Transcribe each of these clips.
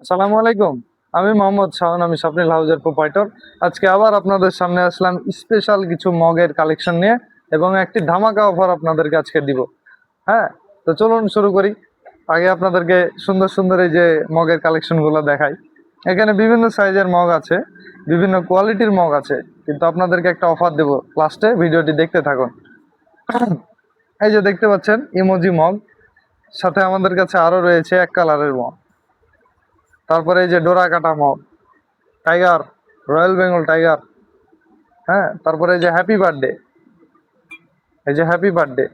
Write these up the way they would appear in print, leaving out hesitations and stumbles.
আসসালামু আলাইকুম। আমি মোহাম্মদ শাওন, আমি স্বপ্নিল হাউজের প্রোপাইটর। আজকে আবার আপনাদের সামনে আসলাম স্পেশাল কিছু মগের কালেকশন নিয়ে এবং একটি ধামাকা অফার আপনাদেরকে আজকে দিব। হ্যাঁ, তো চলুন শুরু করি। আগে আপনাদেরকে সুন্দর সুন্দর এই যে মগের কালেকশনগুলো দেখাই। এখানে বিভিন্ন সাইজের মগ আছে, বিভিন্ন কোয়ালিটির মগ আছে, কিন্তু আপনাদেরকে একটা অফার দেব। লাস্টে ভিডিওটি দেখতে থাকুন। এই যে দেখতে পাচ্ছেন ইমোজি মগ, সাথে আমাদের কাছে আরও রয়েছে এক কালারের মগ। তারপরে এই যে ডোরা কাটা মগ, টাইগার, রয়্যাল বেঙ্গল টাইগার। হ্যাঁ, তারপরে এই যে হ্যাপি বার্থডে, এই যে হ্যাপি বার্থডে।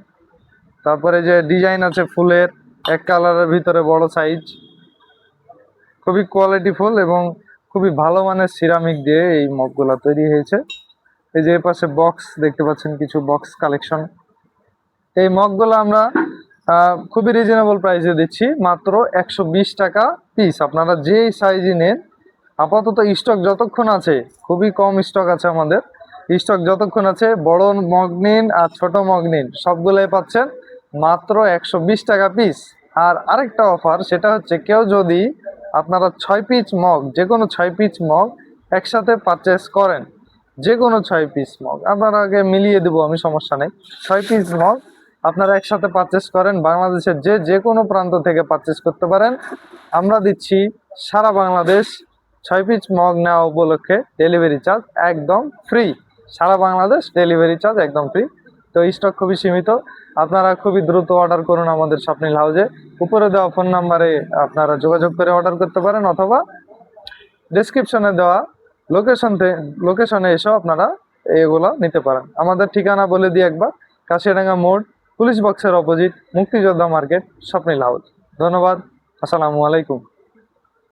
তারপরে যে ডিজাইন আছে ফুলের, এক কালারের ভিতরে বড় সাইজ, খুবই কোয়ালিটিফুল এবং খুবই ভালো মানের সিরামিক দিয়ে এই মগগুলা তৈরি হয়েছে। এই যে পাশে বক্স দেখতে পাচ্ছেন, কিছু বক্স কালেকশন। এই মগগুলো আমরা খুবই রিজনেবল প্রাইসে দিচ্ছি, মাত্র 120 টাকা পিস। আপনারা যেই সাইজই নেন, আপাতত স্টক যতক্ষণ আছে, খুবই কম স্টক আছে আমাদের। স্টক যতক্ষণ আছে, বড় মগ নিন আর ছোট মগ নিন, সবগুলোই পাচ্ছেন মাত্র 120 টাকা পিস। আর আরেকটা অফার, সেটা হচ্ছে কেউ যদি আপনারা 6 পিস মগ, যে কোনো 6 পিস মগ একসাথে পারচেস করেন, যে কোনো 6 পিস মগ আপনারা আগে মিলিয়ে দেবো আমি, সমস্যা নেই। 6 পিস মগ আপনারা একসাথে পারচেস করেন, বাংলাদেশের যে কোনো প্রান্ত থেকে পারচেস করতে পারেন। আমরা দিচ্ছি সারা বাংলাদেশ 6 পিস মগ নেওয়া উপলক্ষে ডেলিভারি চার্জ একদম ফ্রি। সারা বাংলাদেশ ডেলিভারি চার্জ একদম ফ্রি। তো স্টক খুবই সীমিত, আপনারা খুবই দ্রুত অর্ডার করুন আমাদের স্বপ্নিল হাউজে। উপরে দেওয়া ফোন নাম্বারে আপনারা যোগাযোগ করে অর্ডার করতে পারেন, অথবা ডেসক্রিপশনে দেওয়া লোকেশনে এসেও আপনারা এগুলো নিতে পারেন। আমাদের ঠিকানা বলে দিই একবার, কাশিয়াডাঙ্গা মোড়, পুলিশ বক্সের অপোজিট, মুক্তিযোদ্ধা মার্কেট, স্বপ্নিল হাউজ। ধন্যবাদ। আসসালামু আলাইকুম।